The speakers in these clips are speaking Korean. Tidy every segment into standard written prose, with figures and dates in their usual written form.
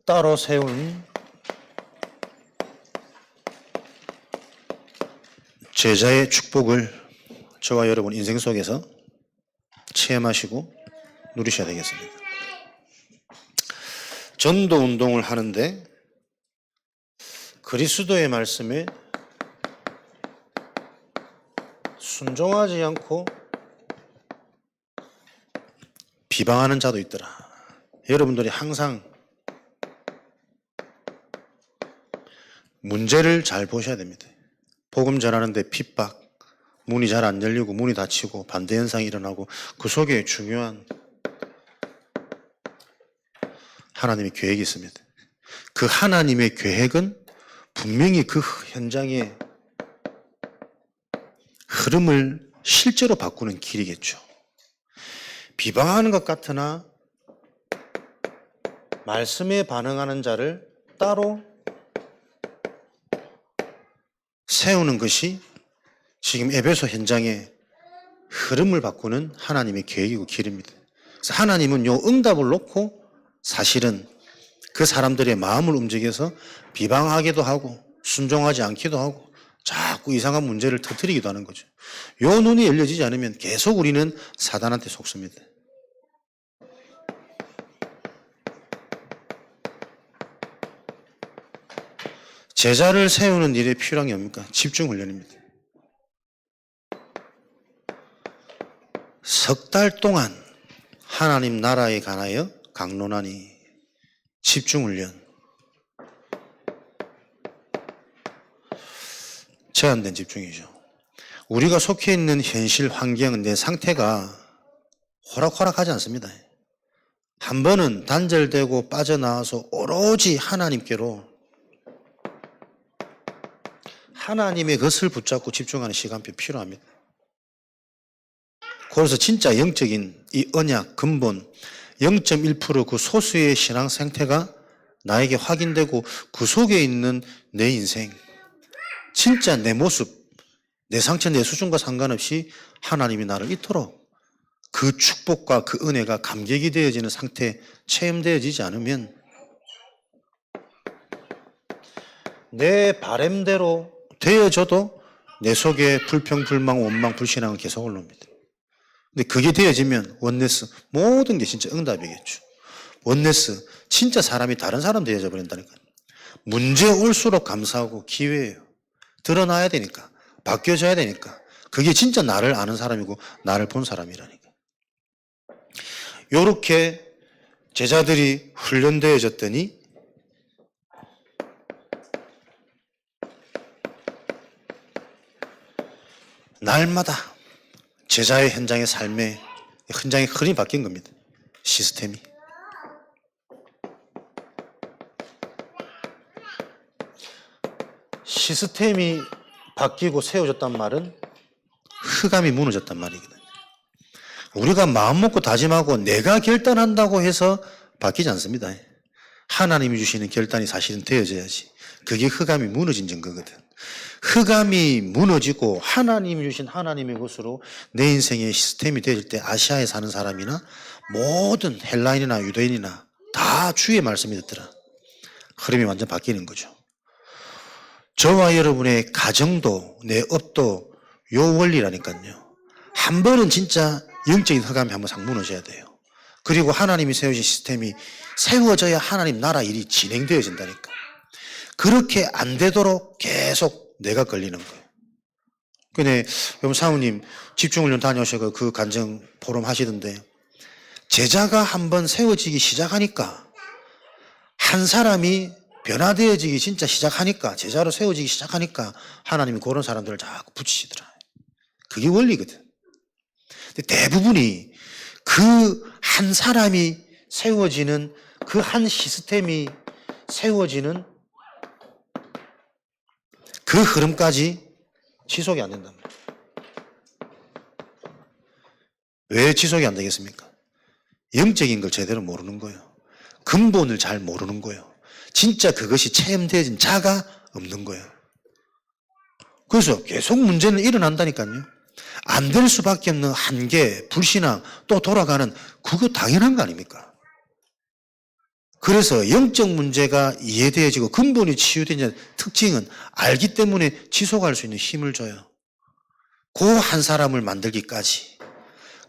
따로 세운 제자의 축복을 저와 여러분 인생 속에서 체험하시고 누리셔야 되겠습니다. 전도 운동을 하는데 그리스도의 말씀에 순종하지 않고 비방하는 자도 있더라. 여러분들이 항상 문제를 잘 보셔야 됩니다. 복음 전하는데 핍박, 문이 잘 안 열리고 문이 닫히고 반대 현상이 일어나고 그 속에 중요한 하나님의 계획이 있습니다. 그 하나님의 계획은 분명히 그 현장의 흐름을 실제로 바꾸는 길이겠죠. 비방하는 것 같으나 말씀에 반응하는 자를 따로 세우는 것이 지금 에베소 현장의 흐름을 바꾸는 하나님의 계획이고 길입니다. 그래서 하나님은 요 응답을 놓고 사실은 그 사람들의 마음을 움직여서 비방하기도 하고 순종하지 않기도 하고 자꾸 이상한 문제를 터뜨리기도 하는 거죠. 요 눈이 열려지지 않으면 계속 우리는 사단한테 속습니다. 제자를 세우는 일에 필요한 게 뭡니까? 집중 훈련입니다. 석 달 동안 하나님 나라에 관하여 강론하니 집중 훈련. 제한된 집중이죠. 우리가 속해 있는 현실 환경, 내 상태가 호락호락하지 않습니다. 한 번은 단절되고 빠져나와서 오로지 하나님께로 하나님의 것을 붙잡고 집중하는 시간표 필요합니다. 그래서 진짜 영적인 이 언약, 근본 0.1% 그 소수의 신앙 상태가 나에게 확인되고 그 속에 있는 내 인생, 진짜 내 모습, 내 상처, 내 수준과 상관없이 하나님이 나를 이토록 그 축복과 그 은혜가 감격이 되어지는 상태, 체험되어지지 않으면 내 바램대로 되어져도 내 속에 불평, 불망, 원망, 불신앙은 계속 올라옵니다. 근데 그게 되어지면 원네스, 모든 게 진짜 응답이겠죠. 원네스, 진짜 사람이 다른 사람 되어져 버린다니까요. 문제 올수록 감사하고 기회예요. 드러나야 되니까, 바뀌어져야 되니까. 그게 진짜 나를 아는 사람이고 나를 본 사람이라니까. 요렇게 제자들이 훈련되어졌더니 날마다 제자의 현장의 삶의 현장의 흐름이 바뀐 겁니다. 시스템이. 시스템이 바뀌고 세워졌단 말은 흑암이 무너졌단 말이거든요. 우리가 마음 먹고 다짐하고 내가 결단한다고 해서 바뀌지 않습니다. 하나님이 주시는 결단이 사실은 되어져야지. 그게 흑암이 무너진 증거거든. 흑암이 무너지고 하나님이 주신 하나님의 것으로 내 인생의 시스템이 되어질 때 아시아에 사는 사람이나 모든 헬라인이나 유대인이나 다 주의 말씀이 듣더라. 흐름이 완전 바뀌는 거죠. 저와 여러분의 가정도 내 업도 요 원리라니까요. 한 번은 진짜 영적인 흑암이 한번 싹 무너져야 돼요. 그리고 하나님이 세우신 시스템이 세워져야 하나님 나라 일이 진행되어진다니까. 그렇게 안 되도록 계속 내가 걸리는 거예요. 근데 여러분 사모님 집중훈련 다녀오셔서 그 간증 포럼 하시던데 제자가 한번 세워지기 시작하니까 한 사람이 변화되어지기 진짜 시작하니까 제자로 세워지기 시작하니까 하나님이 그런 사람들을 자꾸 붙이시더라. 그게 원리거든. 근데 대부분이 그 한 사람이 세워지는 그 한 시스템이 세워지는 그 흐름까지 지속이 안 된단 말이에요. 왜 지속이 안 되겠습니까? 영적인 걸 제대로 모르는 거예요. 근본을 잘 모르는 거예요. 진짜 그것이 체험되어진 자가 없는 거예요. 그래서 계속 문제는 일어난다니까요. 안 될 수밖에 없는 한계, 불신앙, 또 돌아가는 그거 당연한 거 아닙니까? 그래서 영적 문제가 이해되어지고 근본이 치유되는 특징은 알기 때문에 지속할 수 있는 힘을 줘요. 그 한 사람을 만들기까지.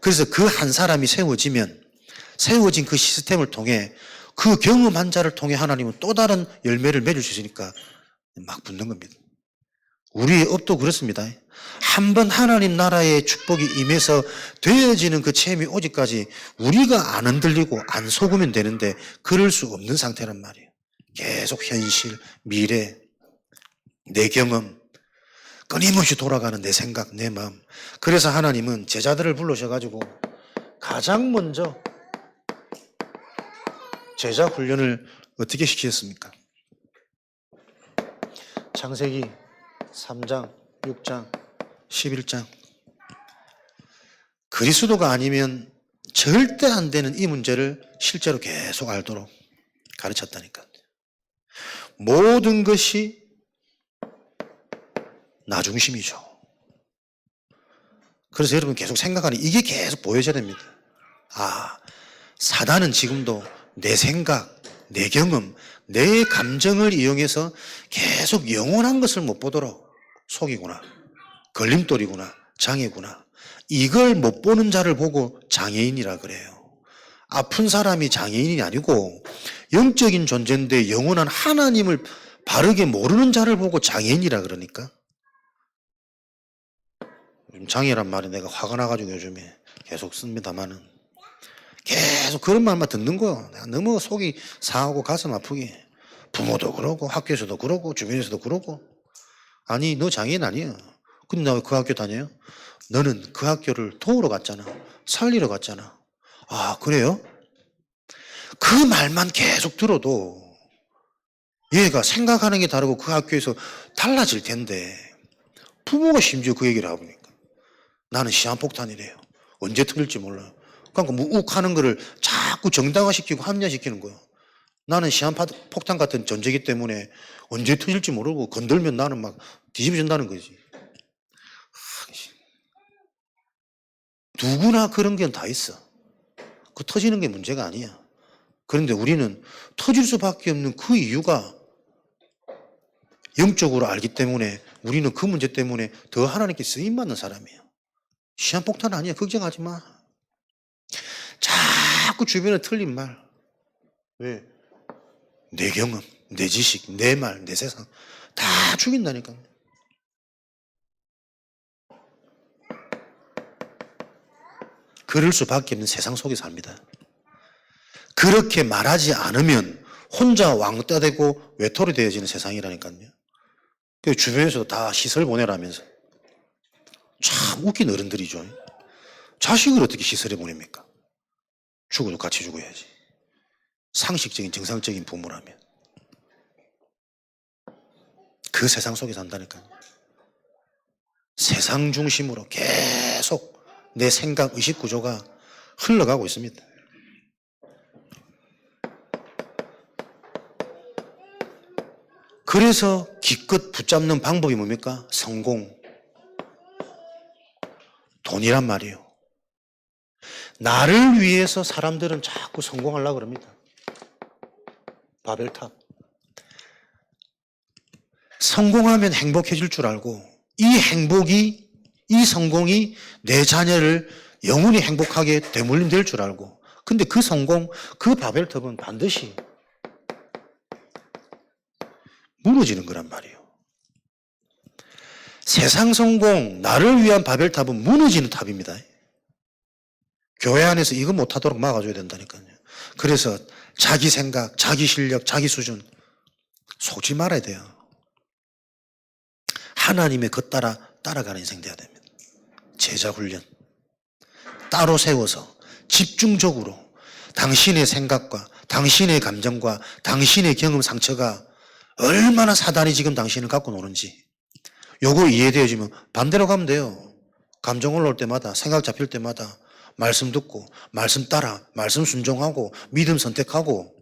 그래서 그 한 사람이 세워지면 세워진 그 시스템을 통해 그 경험한 자를 통해 하나님은 또 다른 열매를 맺을 수 있으니까 막 붙는 겁니다. 우리의 업도 그렇습니다. 한번 하나님 나라의 축복이 임해서 되어지는 그 체험이 오기까지 우리가 안 흔들리고 안 속으면 되는데 그럴 수 없는 상태란 말이에요. 계속 현실, 미래, 내 경험, 끊임없이 돌아가는 내 생각, 내 마음. 그래서 하나님은 제자들을 불러셔가지고 가장 먼저 제자 훈련을 어떻게 시키셨습니까? 창세기 3장, 6장, 11장. 그리스도가 아니면 절대 안 되는 이 문제를 실제로 계속 알도록 가르쳤다니까요. 모든 것이 나 중심이죠. 그래서 여러분 계속 생각하는 이게 계속 보여져야 됩니다. 아, 사단은 지금도 내 생각, 내 경험, 내 감정을 이용해서 계속 영원한 것을 못 보도록 속이구나, 걸림돌이구나, 장애구나. 이걸 못 보는 자를 보고 장애인이라 그래요. 아픈 사람이 장애인이 아니고 영적인 존재인데 영원한 하나님을 바르게 모르는 자를 보고 장애인이라 그러니까. 요즘 장애란 말이 내가 화가 나가지고 요즘에 계속 씁니다만은 계속 그런 말만 듣는 거야. 내가 너무 속이 상하고 가슴 아프게. 부모도 그러고 학교에서도 그러고 주변에서도 그러고. 아니 너 장애인 아니야. 근데 나 왜 그 학교 다녀요? 너는 그 학교를 도우러 갔잖아. 살리러 갔잖아. 아 그래요? 그 말만 계속 들어도 얘가 생각하는 게 다르고 그 학교에서 달라질 텐데 부모가 심지어 그 얘기를 하고 보니까 나는 시한폭탄이래요. 언제 터질지 몰라요. 그러니까 뭐 욱하는 거를 자꾸 정당화시키고 합리화시키는 거예요. 나는 시한폭탄 같은 존재이기 때문에 언제 터질지 모르고 건들면 나는 막 뒤집어진다는 거지. 누구나 그런 게 다 있어. 그 터지는 게 문제가 아니야. 그런데 우리는 터질 수밖에 없는 그 이유가 영적으로 알기 때문에 우리는 그 문제 때문에 더 하나님께 쓰임받는 사람이에요. 시한폭탄 아니야. 걱정하지 마. 자꾸 주변에 틀린 말. 왜? 내 경험, 내 지식, 내 말, 내 세상 다 죽인다니까. 그럴 수밖에 없는 세상 속에 삽니다. 그렇게 말하지 않으면 혼자 왕따 되고 외톨이 되어지는 세상이라니까요. 그 주변에서도 다 시설 보내라면서. 참 웃긴 어른들이죠. 자식을 어떻게 시설에 보냅니까? 죽어도 같이 죽어야지. 상식적인 정상적인 부모라면. 그 세상 속에 산다니까요. 세상 중심으로 계속 내 생각, 의식 구조가 흘러가고 있습니다. 그래서 기껏 붙잡는 방법이 뭡니까? 성공. 돈이란 말이에요. 나를 위해서 사람들은 자꾸 성공하려고 그럽니다. 바벨탑. 성공하면 행복해질 줄 알고 이 행복이, 이 성공이 내 자녀를 영원히 행복하게 되물림 될 줄 알고 근데 그 성공, 그 바벨탑은 반드시 무너지는 거란 말이에요. 세상 성공, 나를 위한 바벨탑은 무너지는 탑입니다. 교회 안에서 이거 못하도록 막아줘야 된다니까요. 그래서 자기 생각, 자기 실력, 자기 수준 속지 말아야 돼요. 하나님의 것 따라가는 인생 돼야 됩니다. 제자 훈련 따로 세워서 집중적으로 당신의 생각과 당신의 감정과 당신의 경험 상처가 얼마나 사단이 지금 당신을 갖고 노는지 요거 이해되어지면 반대로 가면 돼요. 감정 올라올 때마다 생각 잡힐 때마다 말씀 듣고 말씀 따라 말씀 순종하고 믿음 선택하고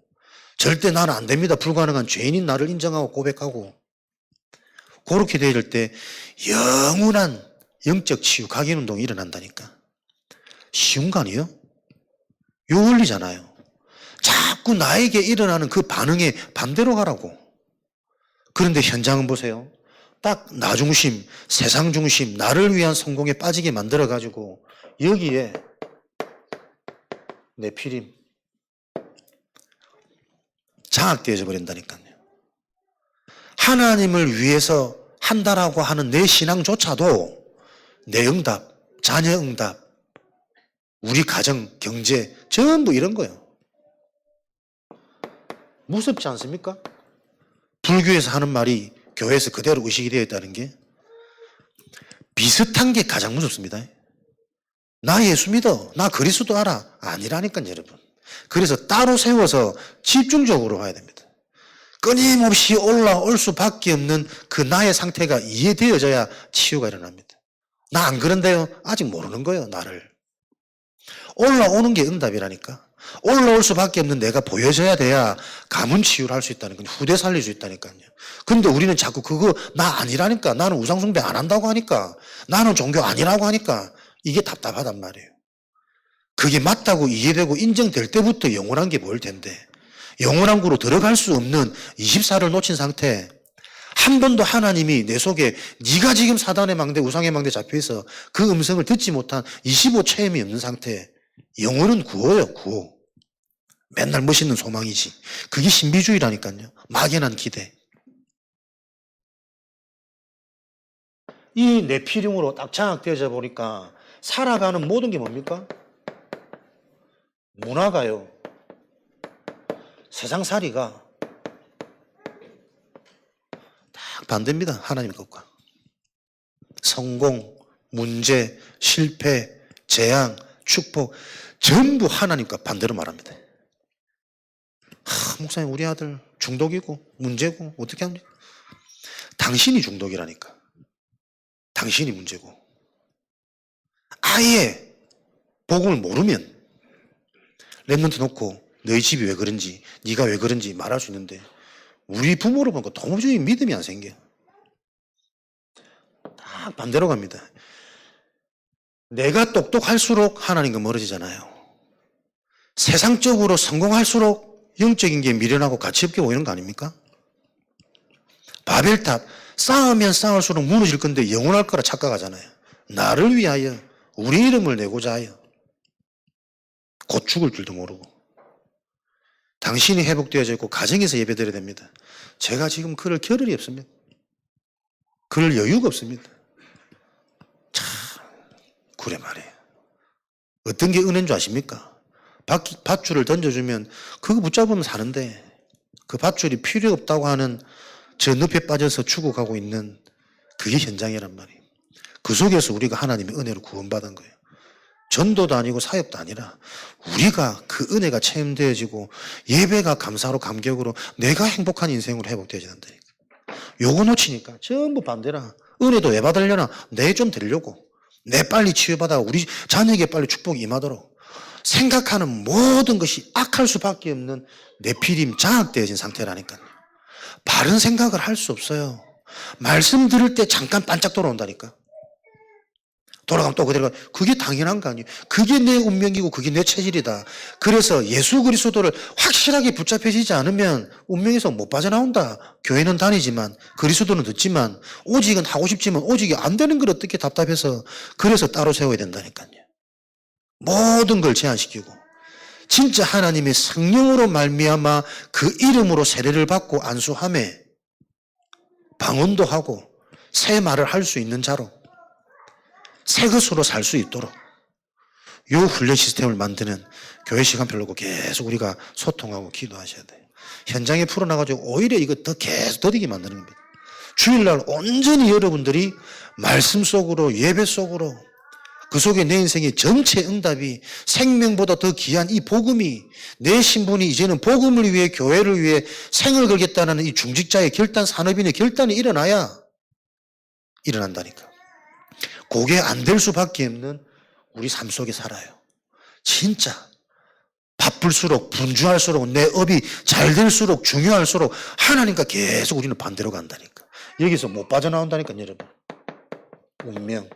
절대 나는 안 됩니다. 불가능한 죄인인 나를 인정하고 고백하고 그렇게 될 때 영원한 영적 치유 각인운동이 일어난다니까. 쉬운 거 아니에요? 요 원리잖아요. 자꾸 나에게 일어나는 그 반응에 반대로 가라고. 그런데 현장은 보세요. 딱 나 중심, 세상 중심, 나를 위한 성공에 빠지게 만들어가지고 여기에 네피림 장악되어져 버린다니까요. 하나님을 위해서 한다라고 하는 내 신앙조차도 내 응답, 자녀 응답, 우리 가정, 경제 전부 이런 거예요. 무섭지 않습니까? 불교에서 하는 말이 교회에서 그대로 의식이 되어 있다는 게 비슷한 게 가장 무섭습니다. 나 예수 믿어. 나 그리스도 알아. 아니라니까요, 여러분. 그래서 따로 세워서 집중적으로 봐야 됩니다. 끊임없이 올라올 수밖에 없는 그 나의 상태가 이해되어져야 치유가 일어납니다. 나 안 그런데요? 아직 모르는 거예요, 나를. 올라오는 게 응답이라니까. 올라올 수밖에 없는 내가 보여져야 돼야 가문 치유를 할 수 있다는 건 후대 살릴 수 있다니까요. 근데 우리는 자꾸 그거 나 아니라니까. 나는 우상숭배 안 한다고 하니까. 나는 종교 아니라고 하니까. 이게 답답하단 말이에요. 그게 맞다고 이해되고 인정될 때부터 영원한 게 뭘 텐데. 영원한 구로 들어갈 수 없는 24를 놓친 상태. 한 번도 하나님이 내 속에 네가 지금 사단의 망대, 우상의 망대 잡혀있어 그 음성을 듣지 못한 25 체험이 없는 상태. 영혼은 구호예요, 구호. 맨날 멋있는 소망이지. 그게 신비주의라니까요. 막연한 기대. 이 네피림으로 딱 장악되어져 보니까 살아가는 모든 게 뭡니까? 문화가요. 세상살이가 딱 반대입니다. 하나님 것과. 성공, 문제, 실패, 재앙, 축복 전부 하나님과 반대로 말합니다. 목사님 우리 아들 중독이고 문제고 어떻게 합니까? 당신이 중독이라니까. 당신이 문제고. 아예 복음을 모르면 랩런트 놓고 너희 집이 왜 그런지 네가 왜 그런지 말할 수 있는데 우리 부모를 보니까 도무지 믿음이 안 생겨. 딱 반대로 갑니다. 내가 똑똑할수록 하나님과 멀어지잖아요. 세상적으로 성공할수록 영적인 게 미련하고 가치없게 보이는 거 아닙니까? 바벨탑 쌓으면 쌓을수록 무너질 건데 영원할 거라 착각하잖아요. 나를 위하여 우리 이름을 내고자 하여 곧 죽을 줄도 모르고 당신이 회복되어져 있고 가정에서 예배드려야 됩니다. 제가 지금 그럴 겨를이 없습니다. 그럴 여유가 없습니다. 참 그래 말이에요. 어떤 게 은혜인 줄 아십니까? 밧줄을 던져주면 그거 붙잡으면 사는데 그 밧줄이 필요 없다고 하는 저 늪에 빠져서 죽어가고 있는 그게 현장이란 말이에요. 그 속에서 우리가 하나님의 은혜로 구원받은 거예요. 전도도 아니고 사역도 아니라 우리가 그 은혜가 체험되어지고 예배가 감사로 감격으로 내가 행복한 인생으로 회복되어야 된다니까. 요거 놓치니까 전부 반대라. 은혜도 왜 받으려나? 내 좀 되려고. 내 빨리 치유받아 우리 자녀에게 빨리 축복이 임하도록 생각하는 모든 것이 악할 수밖에 없는 네피림 장악되어진 상태라니까요. 바른 생각을 할 수 없어요. 말씀 들을 때 잠깐 반짝 돌아온다니까. 돌아가면 또 그대로 가. 그게 당연한 거 아니에요. 그게 내 운명이고 그게 내 체질이다. 그래서 예수 그리스도를 확실하게 붙잡혀지지 않으면 운명에서 못 빠져나온다. 교회는 다니지만 그리스도는 듣지만 오직은 하고 싶지만 오직이 안 되는 걸 어떻게 답답해서 그래서 따로 세워야 된다니까요. 모든 걸 제한시키고 진짜 하나님의 성령으로 말미암아 그 이름으로 세례를 받고 안수함에 방언도 하고 새 말을 할 수 있는 자로 새 것으로 살 수 있도록 이 훈련 시스템을 만드는 교회 시간별로 계속 우리가 소통하고 기도하셔야 돼요. 현장에 풀어나가지고 오히려 이거 더 계속 더디게 만드는 겁니다. 주일날 온전히 여러분들이 말씀 속으로 예배 속으로 그 속에 내 인생의 전체 응답이 생명보다 더 귀한 이 복음이 내 신분이 이제는 복음을 위해 교회를 위해 생을 걸겠다는 이 중직자의 결단, 산업인의 결단이 일어나야 일어난다니까. 그게 안 될 수밖에 없는 우리 삶 속에 살아요. 진짜 바쁠수록 분주할수록 내 업이 잘 될수록 중요할수록 하나님과 계속 우리는 반대로 간다니까. 여기서 못 빠져나온다니까 여러분. 운명,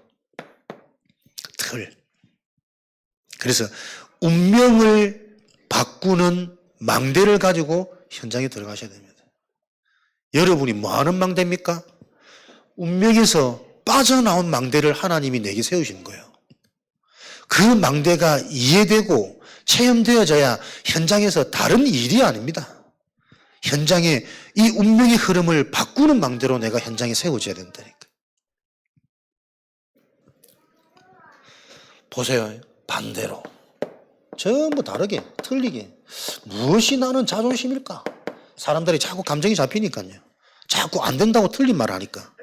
틀. 그래서 운명을 바꾸는 망대를 가지고 현장에 들어가셔야 됩니다. 여러분이 뭐 하는 망대입니까? 운명에서 빠져나온 망대를 하나님이 내게 세우시는 거예요. 그 망대가 이해되고 체험되어져야 현장에서 다른 일이 아닙니다. 현장에 이 운명의 흐름을 바꾸는 망대로 내가 현장에 세워져야 된다니까. 보세요. 반대로. 전부 다르게, 틀리게. 무엇이 나는 자존심일까? 사람들이 자꾸 감정이 잡히니까요. 자꾸 안 된다고 틀린 말 하니까.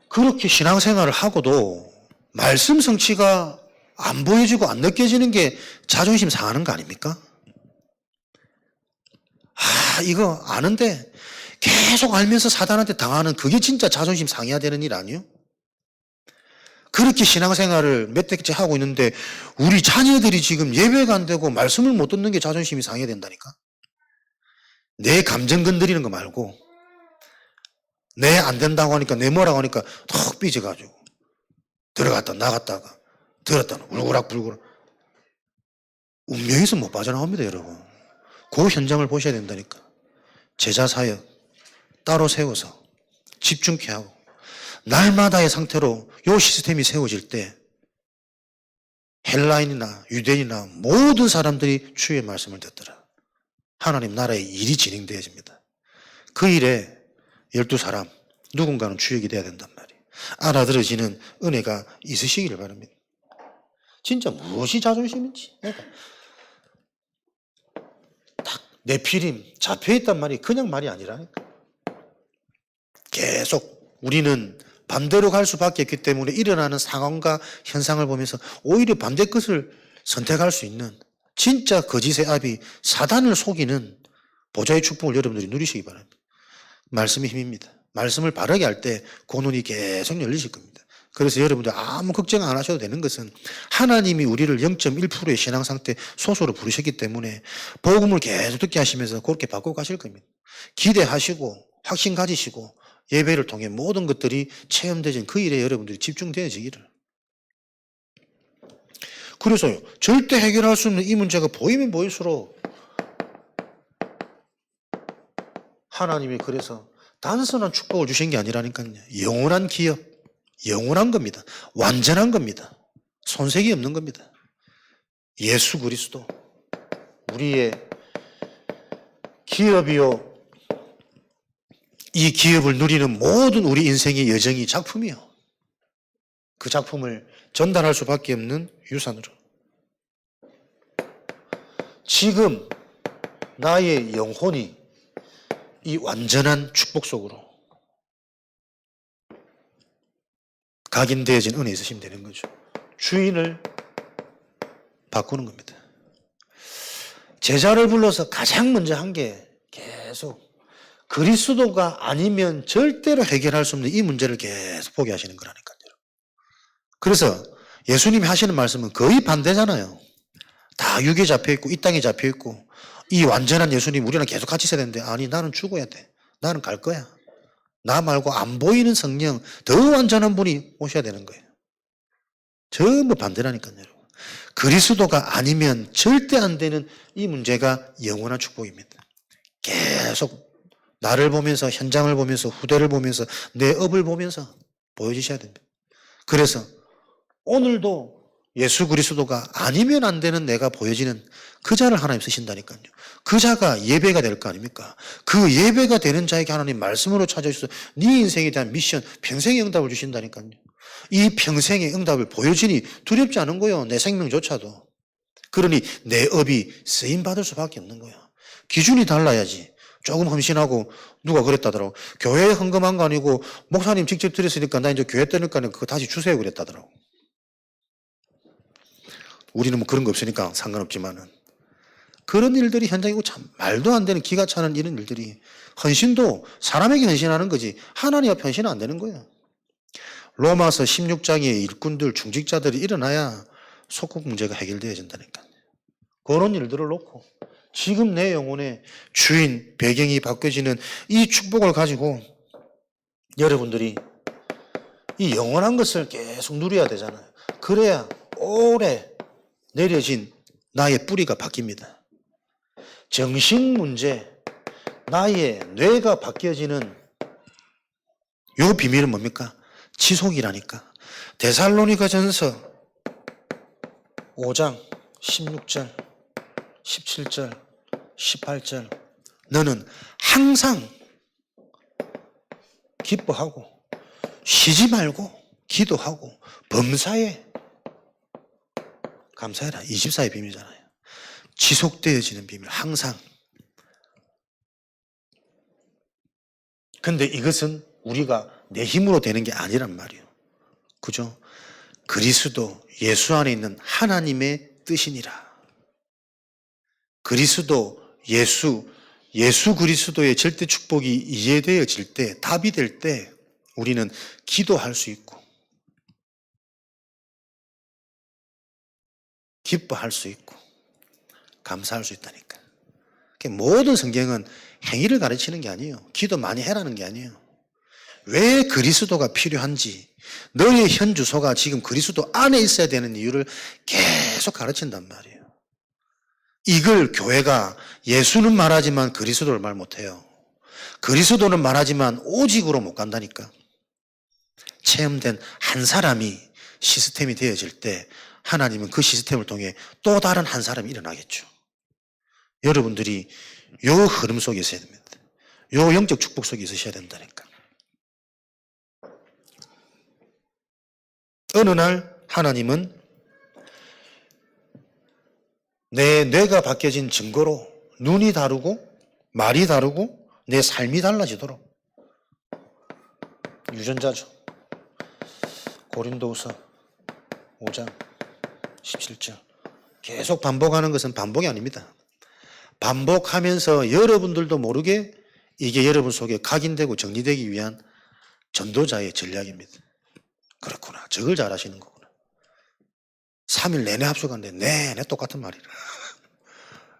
그렇게 신앙생활을 하고도 말씀 성취가 안 보여지고 안 느껴지는 게 자존심 상하는 거 아닙니까? 이거 아는데 계속 알면서 사단한테 당하는 그게 진짜 자존심 상해야 되는 일 아니에요? 그렇게 신앙생활을 몇 대째 하고 있는데 우리 자녀들이 지금 예배가 안 되고 말씀을 못 듣는 게 자존심이 상해야 된다니까? 내 감정 건드리는 거 말고 내 안 된다고 하니까 내 뭐라고 하니까 턱 삐져가지고 들어갔다 나갔다가 들었다 울고락불고락 운명에서 못 빠져나옵니다 여러분. 그 현장을 보셔야 된다니까. 제자 사역 따로 세워서 집중케 하고 날마다의 상태로 이 시스템이 세워질 때 헬라인이나 유대인이나 모든 사람들이 주의 말씀을 듣더라. 하나님 나라의 일이 진행되어집니다. 그 일에 12사람 누군가는 주역이 돼야 된단 말이에요. 알아들어지는 은혜가 있으시기를 바랍니다. 진짜 무엇이 자존심인지 딱 내피림 잡혀있단 말이 그냥 말이 아니라니까. 계속 우리는 반대로 갈 수밖에 없기 때문에 일어나는 상황과 현상을 보면서 오히려 반대 끝을 선택할 수 있는 진짜 거짓의 압이 사단을 속이는 보좌의 축복을 여러분들이 누리시기 바랍니다. 말씀이 힘입니다. 말씀을 바르게 할 때 그 눈이 계속 열리실 겁니다. 그래서 여러분들 아무 걱정 안 하셔도 되는 것은 하나님이 우리를 0.1%의 신앙 상태 소수로 부르셨기 때문에 복음을 계속 듣게 하시면서 그렇게 바꾸고 가실 겁니다. 기대하시고 확신 가지시고 예배를 통해 모든 것들이 체험되진 그 일에 여러분들이 집중되어지기를. 그래서요, 절대 해결할 수 없는 이 문제가 보이면 보일수록 하나님이 그래서 단순한 축복을 주신 게 아니라니까요. 영원한 기업, 영원한 겁니다. 완전한 겁니다. 손색이 없는 겁니다. 예수 그리스도, 우리의 기업이요. 이 기업을 누리는 모든 우리 인생의 여정이 작품이요. 그 작품을 전달할 수밖에 없는 유산으로. 지금 나의 영혼이 이 완전한 축복 속으로 각인되어진 은혜 있으시면 되는 거죠. 주인을 바꾸는 겁니다. 제자를 불러서 가장 먼저 한 게 계속 그리스도가 아니면 절대로 해결할 수 없는 이 문제를 계속 보게 하시는 거라니까요. 그래서 예수님이 하시는 말씀은 거의 반대잖아요. 다 육에 잡혀있고 이 땅에 잡혀있고 이 완전한 예수님 우리랑 계속 같이 있어야 되는데 아니 나는 죽어야 돼. 나는 갈 거야. 나 말고 안 보이는 성령 더 완전한 분이 오셔야 되는 거예요. 전부 반대라니까요. 그리스도가 아니면 절대 안 되는 이 문제가 영원한 축복입니다. 계속 나를 보면서 현장을 보면서 후대를 보면서 내 업을 보면서 보여주셔야 됩니다. 그래서 오늘도 예수 그리스도가 아니면 안 되는 내가 보여지는 그 자를 하나님 쓰신다니까요. 그 자가 예배가 될 거 아닙니까? 그 예배가 되는 자에게 하나님 말씀으로 찾아주셔서 네 인생에 대한 미션 평생의 응답을 주신다니까요. 이 평생의 응답을 보여지니 두렵지 않은 거예요. 내 생명조차도. 그러니 내 업이 쓰임받을 수밖에 없는 거예요. 기준이 달라야지. 조금 헌신하고 누가 그랬다더라고. 교회에 헌금한 거 아니고 목사님 직접 드렸으니까 나 이제 교회 때니까 그거 다시 주세요 그랬다더라고. 우리는 뭐 그런 거 없으니까 상관없지만은 그런 일들이 현장이고 참 말도 안 되는 기가 차는 이런 일들이 헌신도 사람에게 헌신하는 거지 하나님 앞에 헌신은 안 되는 거예요. 로마서 16장의 일꾼들 중직자들이 일어나야 속국 문제가 해결되어진다니까요. 그런 일들을 놓고 지금 내 영혼의 주인, 배경이 바뀌어지는 이 축복을 가지고 여러분들이 이 영원한 것을 계속 누려야 되잖아요. 그래야 오래 내려진 나의 뿌리가 바뀝니다. 정신 문제, 나의 뇌가 바뀌어지는 요 비밀은 뭡니까? 지속이라니까. 데살로니가전서 5장 16절, 17절, 18절 너는 항상 기뻐하고 쉬지 말고 기도하고 범사에 감사해라. 24의 비밀이잖아요. 지속되어지는 비밀, 항상. 근데 이것은 우리가 내 힘으로 되는 게 아니란 말이에요. 그죠? 그리스도 예수 안에 있는 하나님의 뜻이니라. 그리스도 예수 그리스도의 절대 축복이 이해되어질 때, 답이 될 때 우리는 기도할 수 있고 기뻐할 수 있고 감사할 수 있다니까. 모든 성경은 행위를 가르치는 게 아니에요. 기도 많이 해라는 게 아니에요. 왜 그리스도가 필요한지, 너의 현 주소가 지금 그리스도 안에 있어야 되는 이유를 계속 가르친단 말이에요. 이걸 교회가 예수는 말하지만 그리스도를 말 못해요. 그리스도는 말하지만 오직으로 못 간다니까. 체험된 한 사람이 시스템이 되어질 때 하나님은 그 시스템을 통해 또 다른 한 사람이 일어나겠죠. 여러분들이 요 흐름 속에 있어야 됩니다. 요 영적 축복 속에 있으셔야 된다니까. 어느 날 하나님은 내 뇌가 바뀌어진 증거로 눈이 다르고 말이 다르고 내 삶이 달라지도록, 유전자죠. 고린도후서 5장 17절 계속 반복하는 것은 반복이 아닙니다. 반복하면서 여러분들도 모르게 이게 여러분 속에 각인되고 정리되기 위한 전도자의 전략입니다. 그렇구나. 저걸 잘하시는 거구나. 3일 내내 합숙하는데 내내 똑같은 말이라.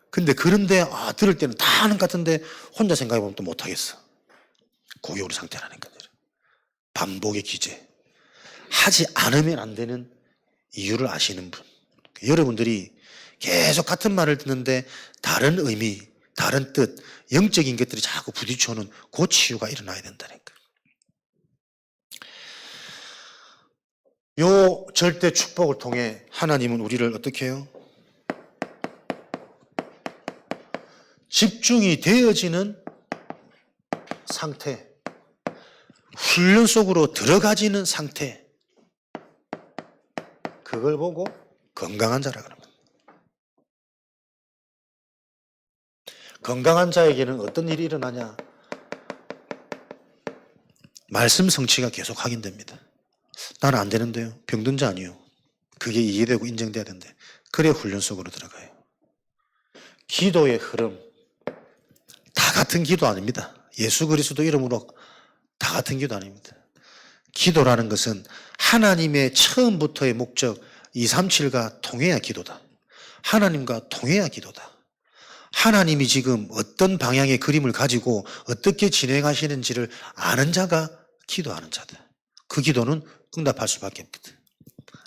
근데 그런데 들을 때는 다 아는 것 같은데 혼자 생각해보면 또 못하겠어. 그게 우리 상태라니까요. 반복의 기제. 하지 않으면 안 되는 이유를 아시는 분. 여러분들이 계속 같은 말을 듣는데 다른 의미, 다른 뜻, 영적인 것들이 자꾸 부딪혀오는 그 치유가 일어나야 된다니까. 요 절대 축복을 통해 하나님은 우리를 어떻게 해요? 집중이 되어지는 상태, 훈련 속으로 들어가지는 상태, 그걸 보고 건강한 자라 그럽니다. 건강한 자에게는 어떤 일이 일어나냐? 말씀 성취가 계속 확인됩니다. 나는 안 되는데요. 병든 자 아니요. 그게 이해되고 인정돼야 되는데 그래 훈련 속으로 들어가요. 기도의 흐름 다 같은 기도 아닙니다. 예수 그리스도 이름으로 다 같은 기도 아닙니다. 기도라는 것은 하나님의 처음부터의 목적 237과 통해야 기도다. 하나님과 통해야 기도다. 하나님이 지금 어떤 방향의 그림을 가지고 어떻게 진행하시는지를 아는 자가 기도하는 자다. 그 기도는 응답할 수밖에 없거든.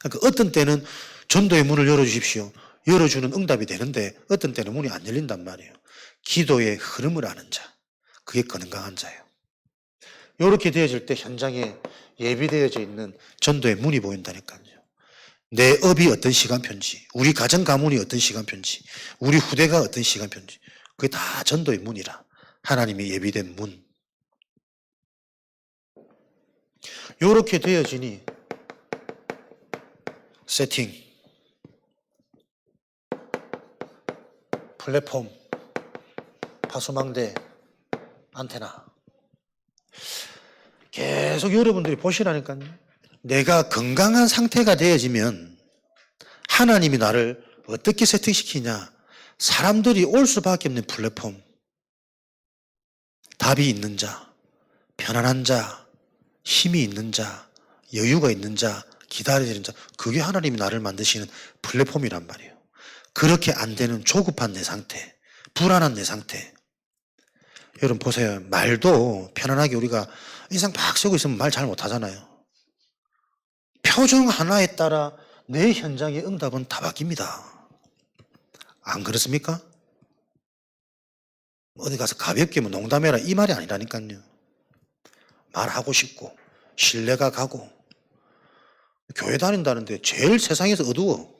그러니까 어떤 때는 전도의 문을 열어주십시오. 열어주는 응답이 되는데 어떤 때는 문이 안 열린단 말이에요. 기도의 흐름을 아는 자, 그게 건강한 자예요. 이렇게 되어질 때 현장에 예비되어져 있는 전도의 문이 보인다니까요. 내 업이 어떤 시간표인지, 우리 가정 가문이 어떤 시간표인지, 우리 후대가 어떤 시간표인지, 그게 다 전도의 문이라. 하나님의 예비된 문. 이렇게 되어지니 세팅, 플랫폼, 파수망대, 안테나 계속 여러분들이 보시라니까요. 내가 건강한 상태가 되어지면 하나님이 나를 어떻게 세팅시키냐. 사람들이 올 수밖에 없는 플랫폼, 답이 있는 자, 편안한 자, 힘이 있는 자, 여유가 있는 자, 기다리는 자, 그게 하나님이 나를 만드시는 플랫폼이란 말이에요. 그렇게 안 되는 조급한 내 상태, 불안한 내 상태. 여러분 보세요. 말도 편안하게 우리가 인상 팍 쓰고 있으면 말 잘 못하잖아요. 표정 하나에 따라 내 현장의 응답은 다 바뀝니다. 안 그렇습니까? 어디 가서 가볍게 뭐 농담해라 이 말이 아니라니까요. 말하고 싶고 신뢰가 가고 교회 다닌다는데 제일 세상에서 어두워.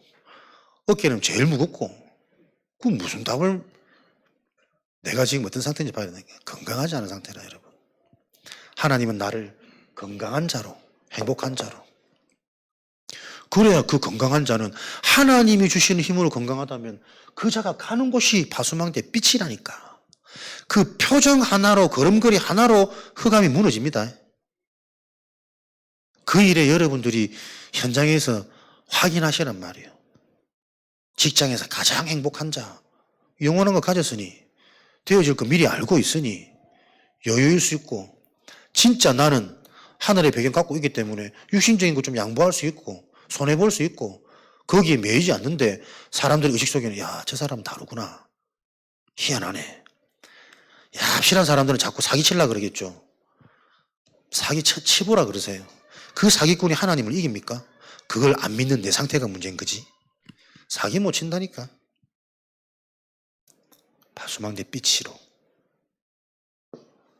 어깨는 제일 무겁고 그 무슨 답을 내가 지금 어떤 상태인지 봐야 되니까 건강하지 않은 상태라 여러분. 하나님은 나를 건강한 자로 행복한 자로 그래야 그 건강한 자는 하나님이 주시는 힘으로 건강하다면 그 자가 가는 곳이 파수망대 빛이라니까. 그 표정 하나로 걸음걸이 하나로 흑암이 무너집니다. 그 일에 여러분들이 현장에서 확인하시란 말이에요. 직장에서 가장 행복한 자, 영원한 거 가졌으니 되어질 거 미리 알고 있으니 여유일 수 있고 진짜 나는 하늘의 배경 갖고 있기 때문에 육신적인 거 좀 양보할 수 있고 손해볼 수 있고 거기에 매이지 않는데 사람들의 의식 속에는 야, 저 사람 다르구나. 희한하네. 야, 확실한 사람들은 자꾸 사기치려고 그러겠죠. 사기치보라 그러세요. 그 사기꾼이 하나님을 이깁니까? 그걸 안 믿는 내 상태가 문제인 거지. 사기 못 친다니까. 파수망대 빛으로.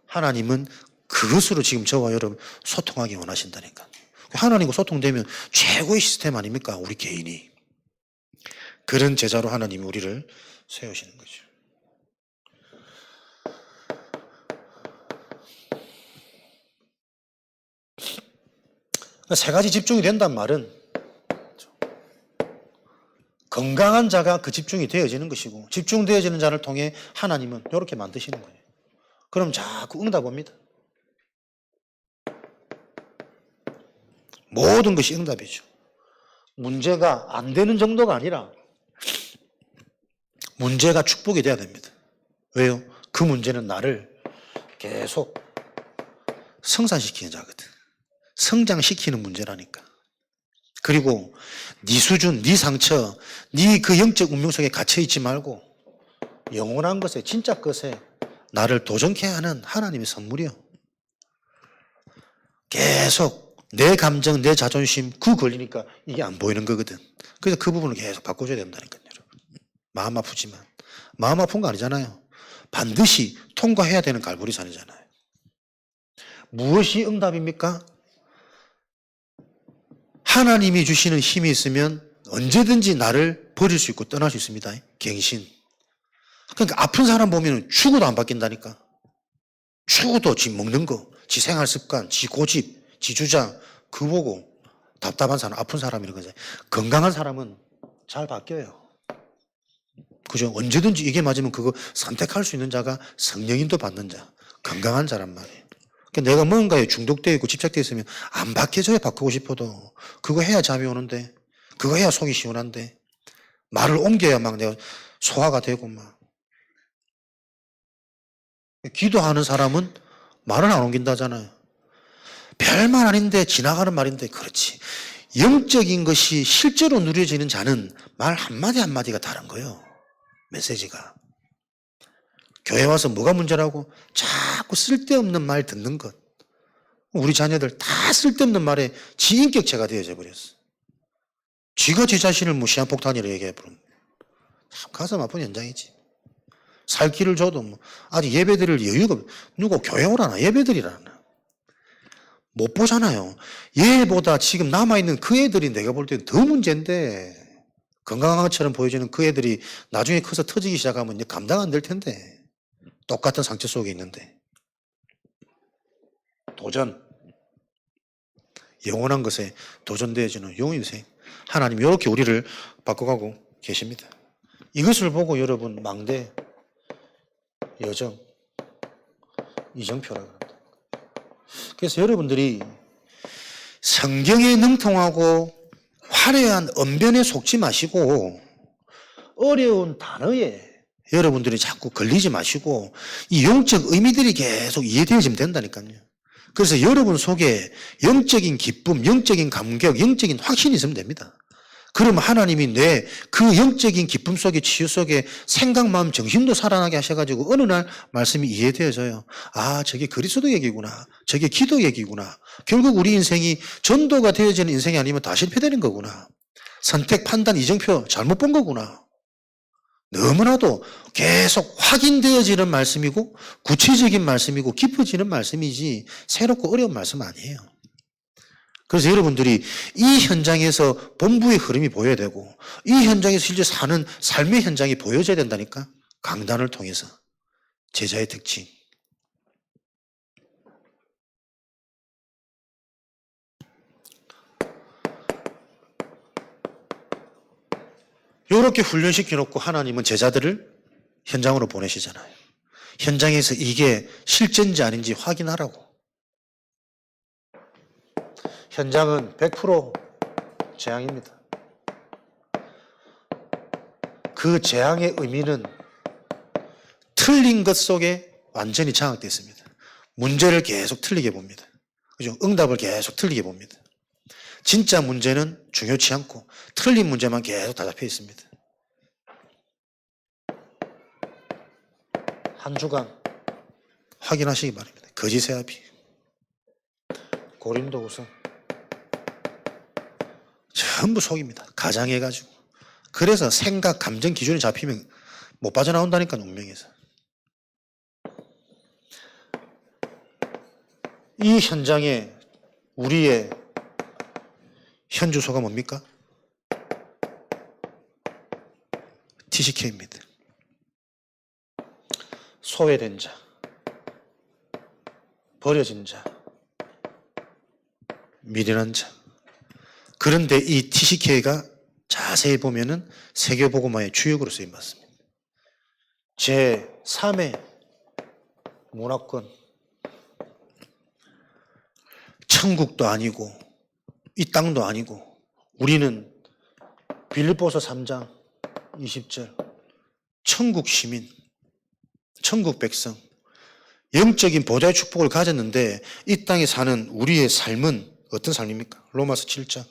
하나님은 그것으로 지금 저와 여러분 소통하기 원하신다니까. 하나님과 소통되면 최고의 시스템 아닙니까? 우리 개인이. 그런 제자로 하나님이 우리를 세우시는 거죠. 세 가지 집중이 된단 말은 건강한 자가 그 집중이 되어지는 것이고 집중되어지는 자를 통해 하나님은 이렇게 만드시는 거예요. 그럼 자꾸 응답합니다. 모든 것이 응답이죠. 문제가 안 되는 정도가 아니라 문제가 축복이 돼야 됩니다. 왜요? 그 문제는 나를 계속 성산시키는 자거든. 성장시키는 문제라니까. 그리고 네 수준, 네 상처, 네 그 영적 운명 속에 갇혀있지 말고 영원한 것에 진짜 것에 나를 도전케 하는 하나님의 선물이요. 계속 내 감정, 내 자존심 그 걸리니까 이게 안 보이는 거거든. 그래서 그 부분을 계속 바꿔줘야 된다니까요. 여러분. 마음 아프지만 마음 아픈 거 아니잖아요. 반드시 통과해야 되는 갈보리산이잖아요. 무엇이 응답입니까? 하나님이 주시는 힘이 있으면 언제든지 나를 버릴 수 있고 떠날 수 있습니다. 갱신. 그러니까 아픈 사람 보면 죽어도 안 바뀐다니까. 죽어도 지 먹는 거, 지 생활 습관, 지 고집, 지 주장 그거 보고 답답한 사람, 아픈 사람이라는 거죠. 건강한 사람은 잘 바뀌어요. 그죠? 언제든지 이게 맞으면 그거 선택할 수 있는 자가 성령인도 받는 자, 건강한 자란 말이에요. 그러니까 내가 뭔가에 중독되어 있고 집착되어 있으면 안 바뀌어져요. 바꾸고 싶어도. 그거 해야 잠이 오는데, 그거 해야 속이 시원한데, 말을 옮겨야 막 내가 소화가 되고 막. 기도하는 사람은 말은 안 옮긴다잖아요. 별말 아닌데 지나가는 말인데 그렇지. 영적인 것이 실제로 누려지는 자는 말 한마디 한마디가 다른 거예요. 메시지가. 교회 와서 뭐가 문제라고? 자꾸 쓸데없는 말 듣는 것. 우리 자녀들 다 쓸데없는 말에 지인격체가 되어져 버렸어. 쥐가 지 자신을 무시한 폭탄이라고 얘기해버리면 참 가슴 아픈 현장이지. 살 길을 줘도 뭐 아직 예배드릴 여유가 누구 교회 오라나 예배드리라나 못 보잖아요. 얘보다 지금 남아있는 그 애들이 내가 볼 때는 더 문제인데 건강한 것처럼 보여지는 그 애들이 나중에 커서 터지기 시작하면 이제 감당 안 될 텐데 똑같은 상처 속에 있는데 도전 영원한 것에 도전되어지는 용인생 하나님 이렇게 우리를 바꿔가고 계십니다. 이것을 보고 여러분 망대 여정 이정표라고 합니다. 그래서 여러분들이 성경에 능통하고 화려한 언변에 속지 마시고 어려운 단어에 여러분들이 자꾸 걸리지 마시고 이 영적 의미들이 계속 이해되어지면 된다니까요. 그래서 여러분 속에 영적인 기쁨, 영적인 감격, 영적인 확신이 있으면 됩니다. 그러면 하나님이 내 그 영적인 기쁨 속에 치유 속에 생각, 마음, 정신도 살아나게 하셔가지고 어느 날 말씀이 이해되어져요. 아, 저게 그리스도 얘기구나. 저게 기도 얘기구나. 결국 우리 인생이 전도가 되어지는 인생이 아니면 다 실패되는 거구나. 선택, 판단, 이정표 잘못 본 거구나. 너무나도 계속 확인되어지는 말씀이고 구체적인 말씀이고 깊어지는 말씀이지 새롭고 어려운 말씀 아니에요. 그래서 여러분들이 이 현장에서 본부의 흐름이 보여야 되고 이 현장에서 실제 사는 삶의 현장이 보여져야 된다니까. 강단을 통해서 제자의 특징. 이렇게 훈련시켜 놓고 하나님은 제자들을 현장으로 보내시잖아요. 현장에서 이게 실제인지 아닌지 확인하라고. 현장은 100% 재앙입니다. 그 재앙의 의미는 틀린 것 속에 완전히 장악됐습니다. 문제를 계속 틀리게 봅니다. 그죠? 응답을 계속 틀리게 봅니다. 진짜 문제는 중요치 않고 틀린 문제만 계속 다 잡혀 있습니다. 한 주간 확인하시기 바랍니다. 거짓의 아비, 고린도후서 전부 속입니다. 가장해가지고. 그래서 생각, 감정 기준이 잡히면 못 빠져나온다니까, 운명에서. 이 현장에 우리의 현주소가 뭡니까? TCK입니다. 소외된 자, 버려진 자, 미련한 자. 그런데 이 TCK가 자세히 보면은 세계복음화의 주역으로 쓰임받습니다. 제3의 문화권, 천국도 아니고 이 땅도 아니고 우리는 빌립보서 3장 20절 천국 시민, 천국 백성, 영적인 보좌의 축복을 가졌는데 이 땅에 사는 우리의 삶은 어떤 삶입니까? 로마서 7장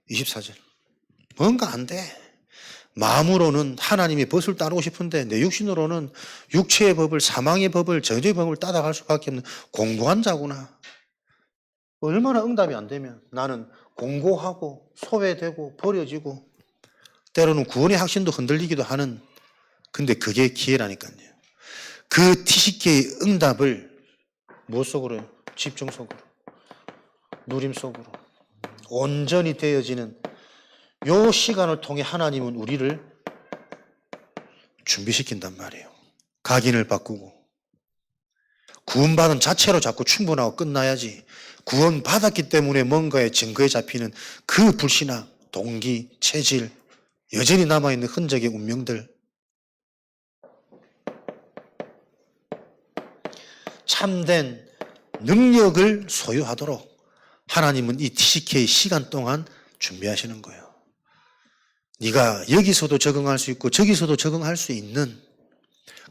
24절. 뭔가 안 돼. 마음으로는 하나님의 법을 따르고 싶은데 내 육신으로는 육체의 법을, 사망의 법을, 저주의 법을 따라갈 수밖에 없는 공고한 자구나. 얼마나 응답이 안 되면 나는 공고하고 소외되고 버려지고 때로는 구원의 확신도 흔들리기도 하는, 근데 그게 기회라니까요. 그 TCK의 응답을 무엇 속으로요? 집중 속으로, 누림 속으로 온전히 되어지는 요 시간을 통해 하나님은 우리를 준비시킨단 말이에요. 각인을 바꾸고. 구원받은 자체로 자꾸 충분하고 끝나야지, 구원받았기 때문에 뭔가의 증거에 잡히는 그 불신앙, 동기, 체질, 여전히 남아있는 흔적의 운명들, 참된 능력을 소유하도록 하나님은 이 TCK 시간 동안 준비하시는 거예요. 네가 여기서도 적응할 수 있고 저기서도 적응할 수 있는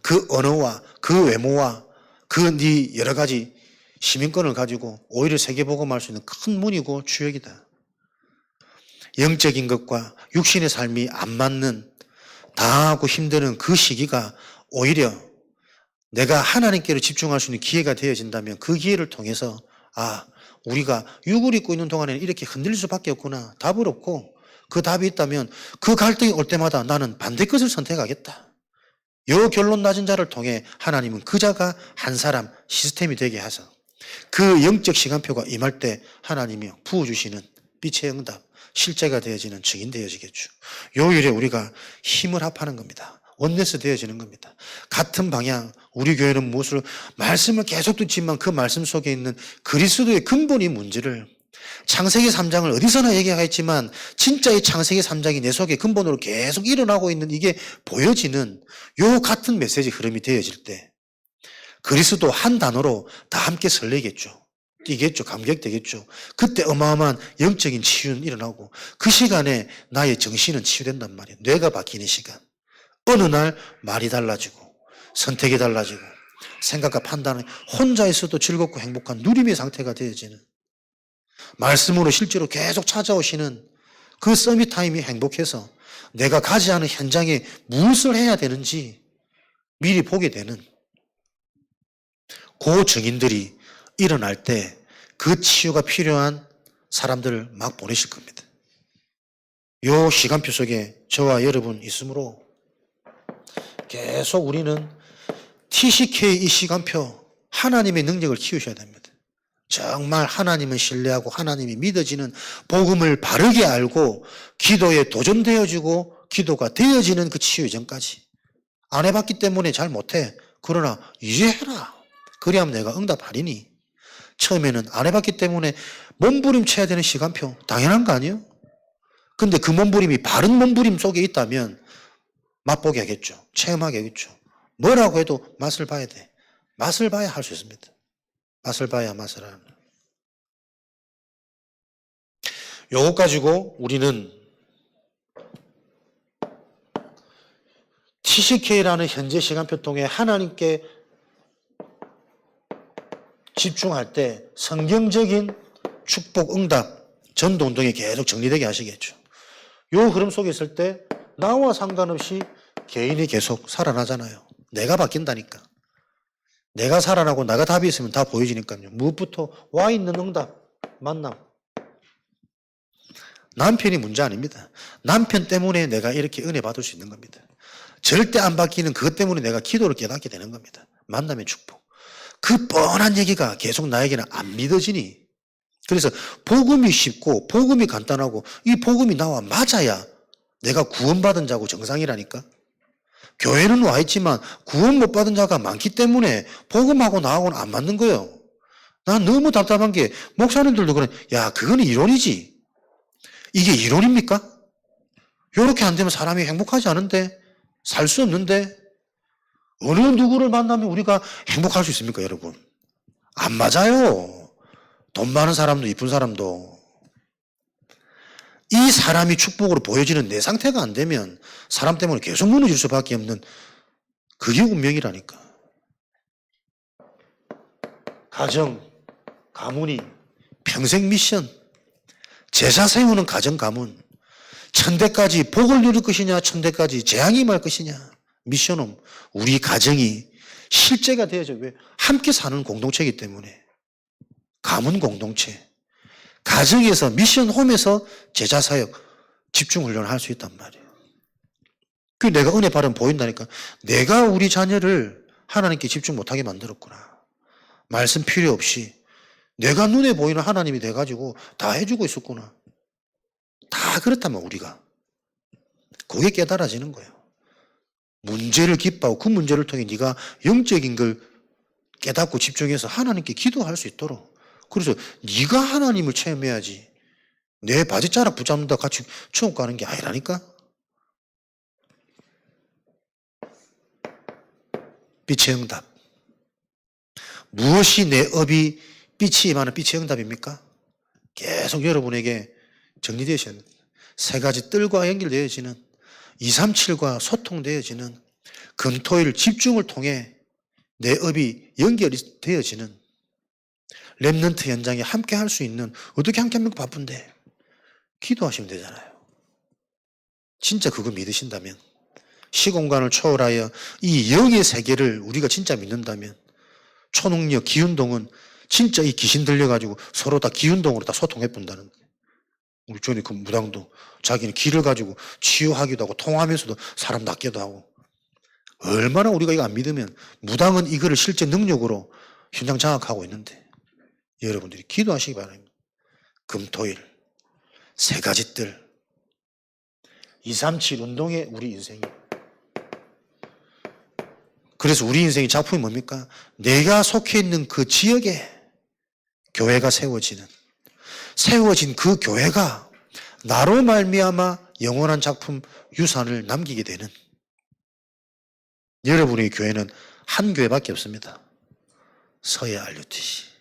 그 언어와 그 외모와 그 네 여러 가지 시민권을 가지고 오히려 세계복음할 수 있는 큰 문이고 주역이다. 영적인 것과 육신의 삶이 안 맞는 당하고 힘드는 그 시기가 오히려 내가 하나님께로 집중할 수 있는 기회가 되어진다면 그 기회를 통해서 우리가 육을 입고 있는 동안에는 이렇게 흔들릴 수밖에 없구나. 답을 없고 그 답이 있다면 그 갈등이 올 때마다 나는 반대 것을 선택하겠다. 요 결론 낮은 자를 통해 하나님은 그 자가 한 사람 시스템이 되게 하셔서 그 영적 시간표가 임할 때 하나님이 부어주시는 빛의 응답, 실제가 되어지는 증인 되어지겠죠. 요 일에 우리가 힘을 합하는 겁니다. 원네스 되어지는 겁니다. 같은 방향, 우리 교회는 무엇을, 말씀을 계속 듣지만 그 말씀 속에 있는 그리스도의 근본이 문제를, 창세기 3장을 어디서나 얘기하겠지만 진짜 이 창세기 3장이 내 속에 근본으로 계속 일어나고 있는 이게 보여지는 요 같은 메시지 흐름이 되어질 때 그리스도 한 단어로 다 함께 설레겠죠. 뛰겠죠. 감격되겠죠. 그때 어마어마한 영적인 치유는 일어나고 그 시간에 나의 정신은 치유된단 말이에요. 뇌가 바뀌는 시간. 어느 날 말이 달라지고 선택이 달라지고 생각과 판단이 혼자 있어도 즐겁고 행복한 누림의 상태가 되어지는, 말씀으로 실제로 계속 찾아오시는 그 서밋 타임이 행복해서 내가 가지 않은 현장에 무엇을 해야 되는지 미리 보게 되는 그 증인들이 일어날 때 그 치유가 필요한 사람들을 막 보내실 겁니다. 요 시간표 속에 저와 여러분 있으므로 계속 우리는 TCK 이 시간표 하나님의 능력을 키우셔야 됩니다. 정말 하나님을 신뢰하고 하나님이 믿어지는 복음을 바르게 알고 기도에 도전되어지고 기도가 되어지는 그 치유 전까지 안 해봤기 때문에 잘 못해. 그러나 이제 해라. 그래야 내가 응답하리니. 처음에는 안 해봤기 때문에 몸부림쳐야 되는 시간표 당연한 거 아니에요? 근데 그 몸부림이 바른 몸부림 속에 있다면 맛보게 하겠죠. 체험하게 하겠죠. 뭐라고 해도 맛을 봐야 돼. 맛을 봐야 할 수 있습니다. 맛을 봐야 맛을 하는. 요것 가지고 우리는 TCK라는 현재 시간표 통해 하나님께 집중할 때 성경적인 축복, 응답, 전도 운동이 계속 정리되게 하시겠죠. 요 흐름 속에 있을 때 나와 상관없이 개인이 계속 살아나잖아요. 내가 바뀐다니까. 내가 살아나고 나가 답이 있으면 다 보여지니까요. 무엇부터 와 있는 응답, 만남. 남편이 문제 아닙니다. 남편 때문에 내가 이렇게 은혜 받을 수 있는 겁니다. 절대 안 바뀌는 그것 때문에 내가 기도를 깨닫게 되는 겁니다. 만남의 축복. 그 뻔한 얘기가 계속 나에게는 안 믿어지니. 그래서 복음이 쉽고 복음이 간단하고 이 복음이 나와 맞아야 내가 구원받은 자고 정상이라니까. 교회는 와 있지만 구원 못 받은 자가 많기 때문에 복음하고 나하고는 안 맞는 거예요. 난 너무 답답한 게 목사님들도 그래. 야, 그거는 이론이지. 이게 이론입니까? 이렇게 안 되면 사람이 행복하지 않은데 살 수 없는데 어느 누구를 만나면 우리가 행복할 수 있습니까, 여러분? 안 맞아요. 돈 많은 사람도 이쁜 사람도. 이 사람이 축복으로 보여지는 내 상태가 안 되면 사람 때문에 계속 무너질 수밖에 없는 그게 운명이라니까. 가정, 가문이 평생 미션. 제사 세우는 가정, 가문. 천대까지 복을 누릴 것이냐, 천대까지 재앙이 임할 것이냐. 미션은 우리 가정이 실제가 되어져. 왜? 함께 사는 공동체이기 때문에. 가문 공동체. 가정에서 미션 홈에서 제자 사역 집중 훈련을 할 수 있단 말이에요. 그 내가 은혜 바른 보인다니까. 내가 우리 자녀를 하나님께 집중 못하게 만들었구나. 말씀 필요 없이 내가 눈에 보이는 하나님이 돼가지고 다 해주고 있었구나. 다 그렇다면 우리가 그게 깨달아지는 거예요. 문제를 기뻐하고 그 문제를 통해 네가 영적인 걸 깨닫고 집중해서 하나님께 기도할 수 있도록. 그래서 네가 하나님을 체험해야지. 내 바지자락 붙잡는다 같이 천국 가는 게 아니라니까. 빛의 응답. 무엇이 내 업이 빛이 임하는 빛의 응답입니까? 계속 여러분에게 정리되어야 합니다. 세 가지 뜰과 연결되어지는 237과 소통되어지는 금토일 집중을 통해 내 업이 연결이 되어지는 렘넌트 현장에 함께 할 수 있는. 어떻게 함께 합니까? 바쁜데. 기도하시면 되잖아요. 진짜 그거 믿으신다면, 시공간을 초월하여 이 영의 세계를 우리가 진짜 믿는다면, 초능력, 기운동은 진짜 이 귀신 들려가지고 서로 다 기운동으로 다 소통해 본다는 거예요. 우리 전에 그 무당도 자기는 기를 가지고 치유하기도 하고 통하면서도 사람 낫기도 하고. 얼마나 우리가 이거 안 믿으면 무당은 이거를 실제 능력으로 현장 장악하고 있는데. 여러분들이 기도하시기 바랍니다. 금토일 세 가지 뜰 237 운동의 우리 인생이. 그래서 우리 인생의 작품이 뭡니까? 내가 속해 있는 그 지역에 교회가 세워진 그 교회가 나로 말미암아 영원한 작품 유산을 남기게 되는. 여러분의 교회는 한 교회밖에 없습니다. 서해 RUTC.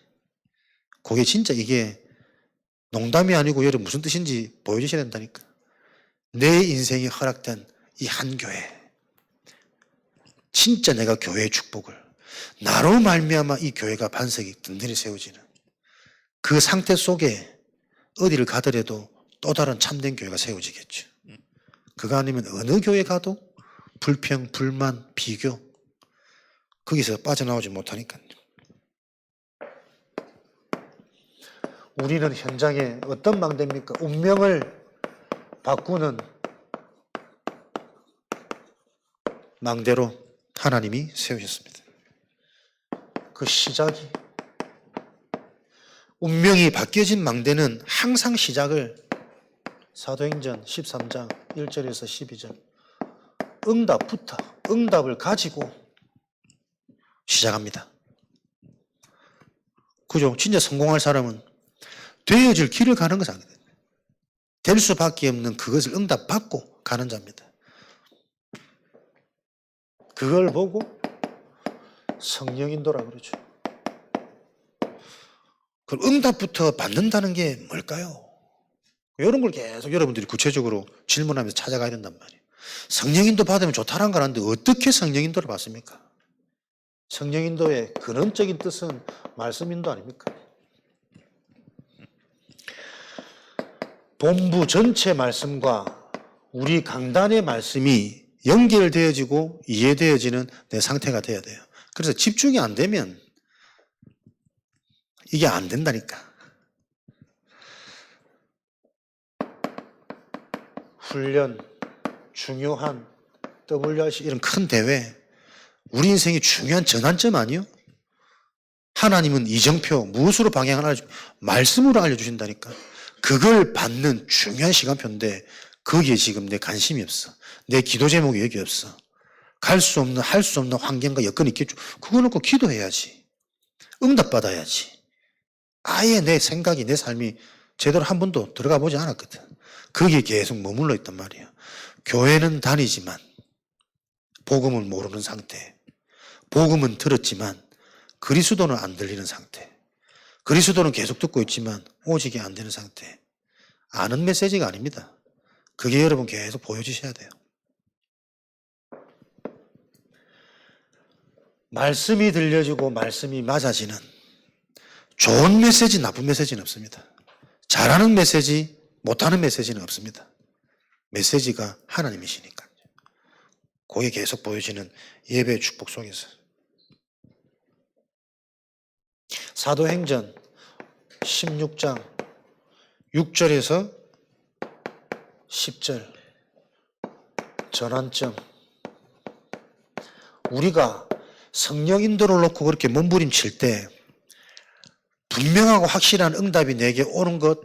그게 진짜 이게 농담이 아니고 여러분 무슨 뜻인지 보여주셔야 된다니까. 내 인생이 허락된 이 한 교회. 진짜 내가 교회의 축복을 나로 말미암아 이 교회가 반석이 든든히 세워지는 그 상태 속에 어디를 가더라도 또 다른 참된 교회가 세워지겠죠. 그거 아니면 어느 교회 가도 불평, 불만, 비교 거기서 빠져나오지 못하니까요. 우리는 현장에 어떤 망대입니까? 운명을 바꾸는 망대로 하나님이 세우셨습니다. 그 시작이, 운명이 바뀌어진 망대는 항상 시작을 사도행전 13장 1절에서 12절 응답부터, 응답을 가지고 시작합니다. 그죠? 진짜 성공할 사람은 되어질 길을 가는 것이 아니거든요. 될 수밖에 없는 그것을 응답받고 가는 자입니다. 그걸 보고 성령인도라 그러죠. 그럼 응답부터 받는다는 게 뭘까요? 이런 걸 계속 여러분들이 구체적으로 질문하면서 찾아가야 된단 말이에요. 성령인도 받으면 좋다는 걸 아는데 어떻게 성령인도를 받습니까? 성령인도의 근원적인 뜻은 말씀인도 아닙니까? 본부 전체 말씀과 우리 강단의 말씀이 연결되어지고 이해되어지는 내 상태가 돼야 돼요. 그래서 집중이 안 되면 이게 안 된다니까. 훈련, 중요한 WRC 이런 큰 대회, 우리 인생의 중요한 전환점 아니요? 하나님은 이정표, 무엇으로 방향을 말씀으로 알려주신다니까. 그걸 받는 중요한 시간표인데 거기에 지금 내 관심이 없어. 내 기도 제목이 여기 없어. 갈 수 없는, 할 수 없는 환경과 여건이 있겠죠. 그거 놓고 기도해야지. 응답받아야지. 아예 내 생각이, 내 삶이 제대로 한 번도 들어가 보지 않았거든. 거기에 계속 머물러 있단 말이에요. 교회는 다니지만 복음을 모르는 상태. 복음은 들었지만 그리스도는 안 들리는 상태. 그리스도는 계속 듣고 있지만 오직이 안 되는 상태. 아는 메시지가 아닙니다. 그게 여러분 계속 보여주셔야 돼요. 말씀이 들려지고 말씀이 맞아지는 좋은 메시지, 나쁜 메시지는 없습니다. 잘하는 메시지, 못하는 메시지는 없습니다. 메시지가 하나님이시니까요. 그게 계속 보여지는 예배의 축복 속에서. 사도행전 16장 6절에서 10절 전환점. 우리가 성령 인도를 놓고 그렇게 몸부림칠 때 분명하고 확실한 응답이 내게 오는 것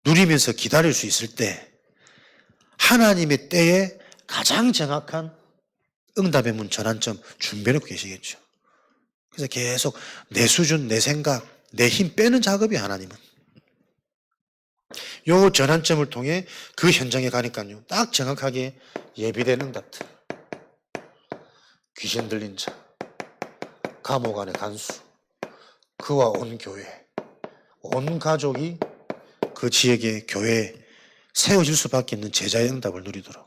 누리면서 기다릴 수 있을 때 하나님의 때에 가장 정확한 응답의 문 전환점 준비해놓고 계시겠죠. 그래서 계속 내 수준, 내 생각, 내 힘 빼는 작업이 하나님은. 요 전환점을 통해 그 현장에 가니까요. 딱 정확하게 예비된 응답들. 귀신 들린 자, 감옥 안의 간수, 그와 온 교회, 온 가족이 그 지역의 교회에 세워질 수밖에 없는 제자의 응답을 누리도록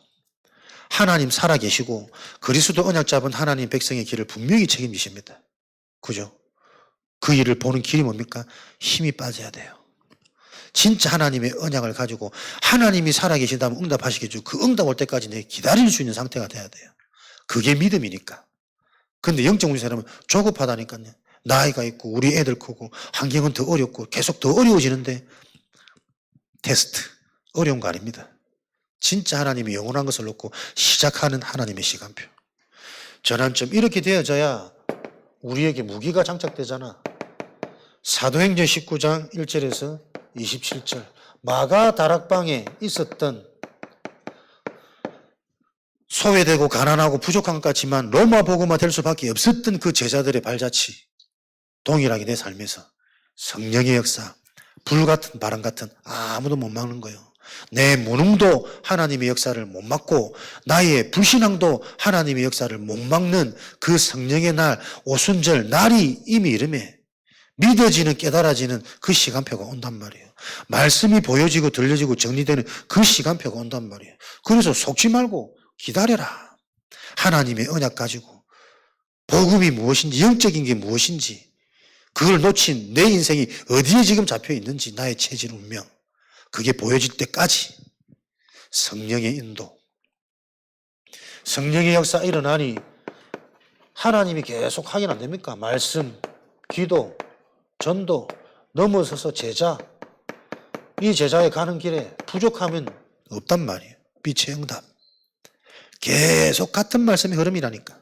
하나님 살아계시고 그리스도 언약 잡은 하나님 백성의 길을 분명히 책임지십니다. 그죠? 그 일을 보는 길이 뭡니까? 힘이 빠져야 돼요. 진짜 하나님의 언약을 가지고 하나님이 살아계시다면 응답하시겠죠. 그 응답 올 때까지 내 기다릴 수 있는 상태가 돼야 돼요. 그게 믿음이니까. 근데 영적 문제 사람은 조급하다니까요. 나이가 있고 우리 애들 크고 환경은 더 어렵고 계속 더 어려워지는데 테스트, 어려운 거 아닙니다. 진짜 하나님이 영원한 것을 놓고 시작하는 하나님의 시간표. 전환점 이렇게 되어져야 우리에게 무기가 장착되잖아. 사도행전 19장 1절에서 27절 마가 다락방에 있었던 소외되고 가난하고 부족한 것 같지만 로마 복음화 될 수밖에 없었던 그 제자들의 발자취 동일하게 내 삶에서 성령의 역사, 불같은 바람 같은 아무도 못 막는 거예요. 내 무능도 하나님의 역사를 못 막고 나의 불신앙도 하나님의 역사를 못 막는 그 성령의 날, 오순절 날이 이미 이름에 믿어지는, 깨달아지는 그 시간표가 온단 말이에요. 말씀이 보여지고 들려지고 정리되는 그 시간표가 온단 말이에요. 그래서 속지 말고 기다려라. 하나님의 언약 가지고 복음이 무엇인지, 영적인 게 무엇인지, 그걸 놓친 내 인생이 어디에 지금 잡혀 있는지, 나의 체질, 운명, 그게 보여질 때까지 성령의 인도, 성령의 역사 일어나니 하나님이 계속 확인 안 됩니까? 말씀, 기도, 전도, 넘어서서 제자, 이 제자에 가는 길에 부족하면 없단 말이에요. 빛의 응답. 계속 같은 말씀의 흐름이라니까.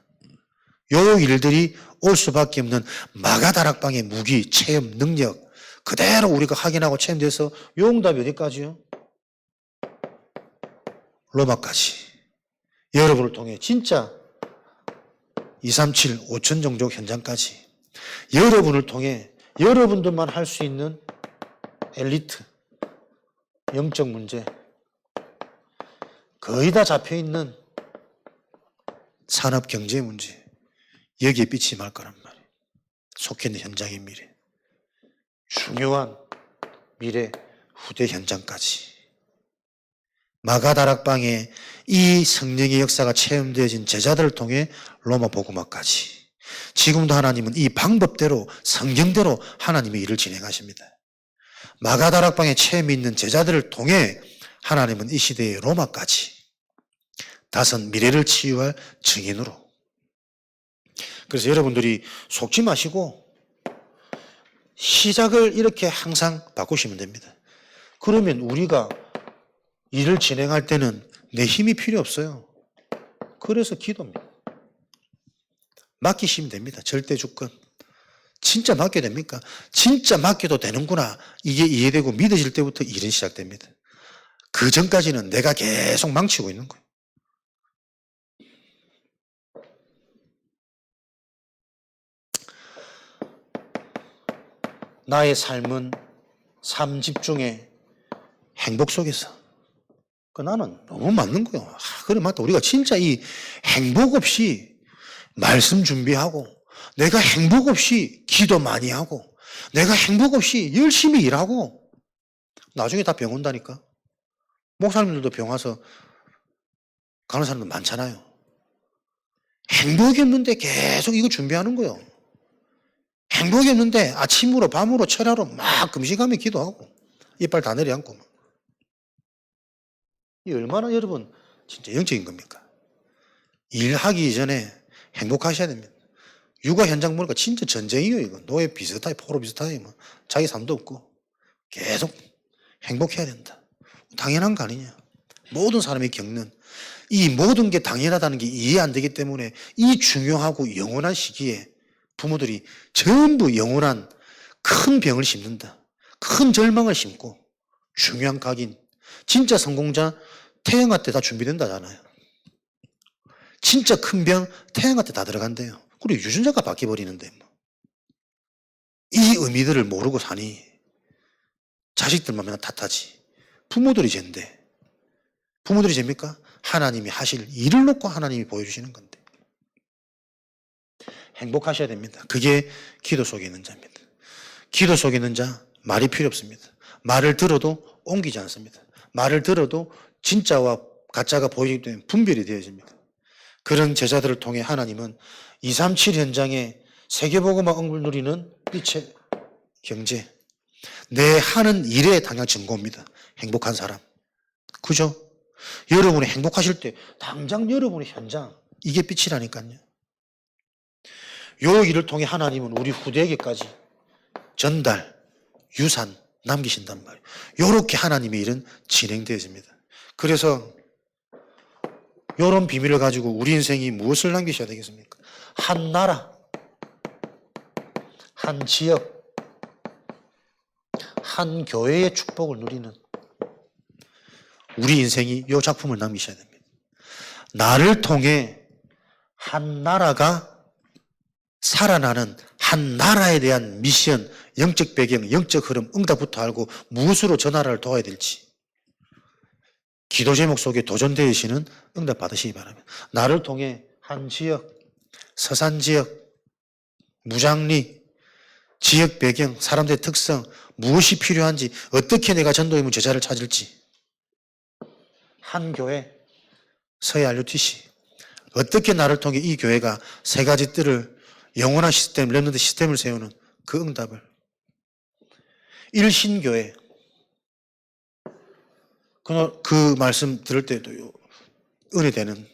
요 일들이 올 수밖에 없는 마가다락방의 무기, 체험, 능력 그대로 우리가 확인하고 체험돼서 요 응답이 어디까지요? 로마까지. 여러분을 통해 진짜 237, 5천 종족 현장까지 여러분을 통해 여러분들만 할 수 있는 엘리트, 영적 문제 거의 다 잡혀있는 산업 경제 문제 여기에 빛이 말 거란 말이에요. 속해 있는 현장의 미래, 중요한 미래 후대 현장까지 마가다락방에 이 성령의 역사가 체험되어진 제자들을 통해 로마 복음화까지 지금도 하나님은 이 방법대로 성경대로 하나님의 일을 진행하십니다. 마가다락방에 체험이 있는 제자들을 통해 하나님은 이 시대의 로마까지 다섯 미래를 치유할 증인으로. 그래서 여러분들이 속지 마시고 시작을 이렇게 항상 바꾸시면 됩니다. 그러면 우리가 일을 진행할 때는 내 힘이 필요 없어요. 그래서 기도입니다. 맡기시면 됩니다. 절대 주권. 진짜 맡겨야 됩니까? 진짜 맡겨도 되는구나. 이게 이해되고 믿어질 때부터 일은 시작됩니다. 그 전까지는 내가 계속 망치고 있는 거예요. 나의 삶은 삶 집중의 행복 속에서. 나는 너무 맞는 거예요. 그래, 맞다. 우리가 진짜 이 행복 없이 말씀 준비하고, 내가 행복 없이 기도 많이 하고, 내가 행복 없이 열심히 일하고, 나중에 다 병 온다니까. 목사님들도 병 와서 가는 사람들 많잖아요. 행복이 없는데 계속 이거 준비하는 거예요. 행복이 없는데 아침으로 밤으로 철야로 막 금식하며 기도하고 이빨 다 내려앉고 이 얼마나 여러분 진짜 영적인 겁니까? 일하기 전에 행복하셔야 됩니다. 육아 현장 보니까 진짜 전쟁이에요. 이거 노예 비슷하게 포로 비슷하게 뭐 자기 삶도 없고 계속 행복해야 된다. 당연한 거 아니냐. 모든 사람이 겪는 이 모든 게 당연하다는 게 이해 안 되기 때문에 이 중요하고 영원한 시기에 부모들이 전부 영원한 큰 병을 심는다. 큰 절망을 심고 중요한 각인 진짜 성공자 태영아 때 다 준비된다잖아요. 진짜 큰 병 태영아 때 다 들어간대요. 그리고 유전자가 바뀌어버리는데 뭐. 이 의미들을 모르고 사니 자식들만 맨날 탓하지. 부모들이 죄인데 부모들이 죄입니까? 하나님이 하실 일을 놓고 하나님이 보여주시는 건데 행복하셔야 됩니다. 그게 기도 속에 있는 자입니다. 기도 속에 있는 자 말이 필요 없습니다. 말을 들어도 옮기지 않습니다. 말을 들어도 진짜와 가짜가 보이기 때문에 분별이 되어집니다. 그런 제자들을 통해 하나님은 237 현장에 세계복음화 응을 누리는 빛의 경제 내 하는 일에 당장 증거입니다. 행복한 사람. 그죠? 여러분이 행복하실 때 당장 여러분의 현장 이게 빛이라니까요. 요 일을 통해 하나님은 우리 후대에게까지 전달, 유산 남기신단 말이에요. 요렇게 하나님의 일은 진행되어집니다. 그래서 요런 비밀을 가지고 우리 인생이 무엇을 남기셔야 되겠습니까? 한 나라, 한 지역, 한 교회의 축복을 누리는 우리 인생이 요 작품을 남기셔야 됩니다. 나를 통해 한 나라가 살아나는 한 나라에 대한 미션, 영적 배경, 영적 흐름, 응답부터 알고 무엇으로 저 나라를 도와야 될지 기도 제목 속에 도전되시는 응답 받으시기 바랍니다. 나를 통해 한 지역, 서산 지역, 무장리, 지역 배경, 사람들의 특성, 무엇이 필요한지, 어떻게 내가 전도의무 제자를 찾을지 한 교회, 서해 RUTC 어떻게 나를 통해 이 교회가 세 가지 뜰을 영원한 시스템, 렘넌트 시스템을 세우는 그 응답을 일신교회 그 말씀 들을 때도 은혜되는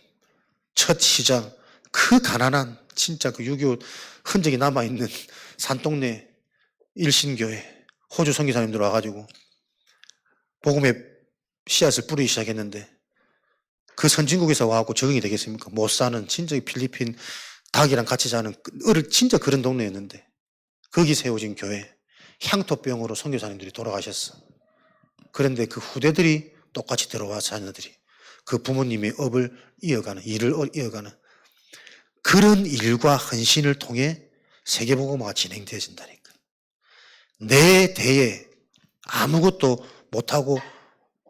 첫 시작 그 가난한 진짜 그 6.25 흔적이 남아있는 산동네 일신교회 호주 선교사님들 와가지고 복음의 씨앗을 뿌리기 시작했는데 그 선진국에서 와갖고 적응이 되겠습니까? 못 사는 진짜 필리핀 닭이랑 같이 자는 진짜 그런 동네였는데 거기 세워진 교회 향토병으로 선교사님들이 돌아가셨어. 그런데 그 후대들이 똑같이 들어와 자녀들이 그 부모님의 업을 이어가는 일을 이어가는 그런 일과 헌신을 통해 세계복음화가 진행되어진다니까. 내 대에 아무것도 못하고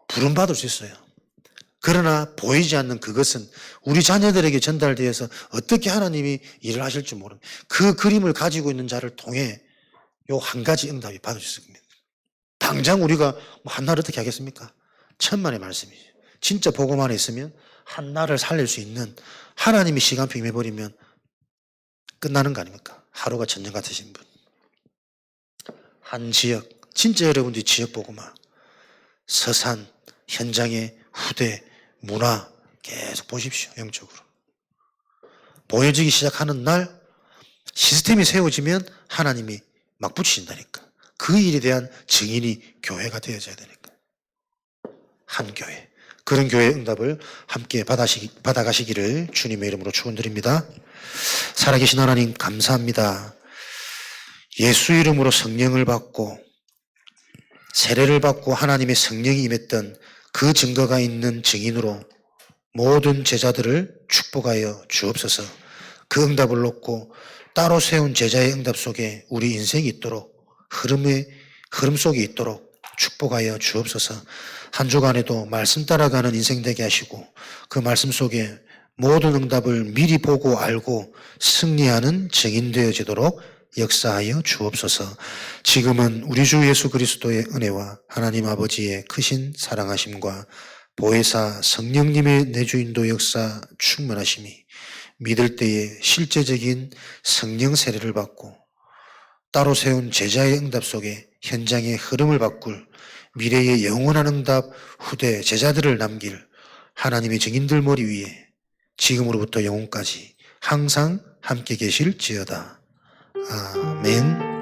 부름받을 수 있어요. 그러나 보이지 않는 그것은 우리 자녀들에게 전달되어서 어떻게 하나님이 일을 하실지 모릅니다. 그 그림을 가지고 있는 자를 통해 요 한 가지 응답이 받을 수 있습니다. 당장 우리가 한날 어떻게 하겠습니까? 천만의 말씀이죠. 진짜 복음 안에 있으면 한날을 살릴 수 있는 하나님이 시간표 임해버리면 끝나는 거 아닙니까? 하루가 전쟁 같으신 분. 한 지역, 진짜 여러분들이 지역 복음화, 서산, 현장의 후대, 문화 계속 보십시오. 영적으로. 보여지기 시작하는 날 시스템이 세워지면 하나님이 막 붙이신다니까. 그 일에 대한 증인이 교회가 되어져야 되니까. 한 교회. 그런 교회의 응답을 함께 받아가시기를 주님의 이름으로 축원드립니다. 살아계신 하나님 감사합니다. 예수 이름으로 성령을 받고 세례를 받고 하나님의 성령이 임했던 그 증거가 있는 증인으로 모든 제자들을 축복하여 주옵소서. 그 응답을 놓고 따로 세운 제자의 응답 속에 우리 인생이 있도록 흐름 속에 있도록 축복하여 주옵소서. 한 주간에도 말씀 따라가는 인생 되게 하시고 그 말씀 속에 모든 응답을 미리 보고 알고 승리하는 증인 되어지도록 역사하여 주옵소서. 지금은 우리 주 예수 그리스도의 은혜와 하나님 아버지의 크신 사랑하심과 보혜사 성령님의 내주인도 역사 충만하심이 믿을 때에 실제적인 성령 세례를 받고 따로 세운 제자의 응답 속에 현장의 흐름을 바꿀 미래의 영원한 응답 후대 제자들을 남길 하나님의 증인들 머리 위에 지금으로부터 영원까지 항상 함께 계실지어다. 아멘.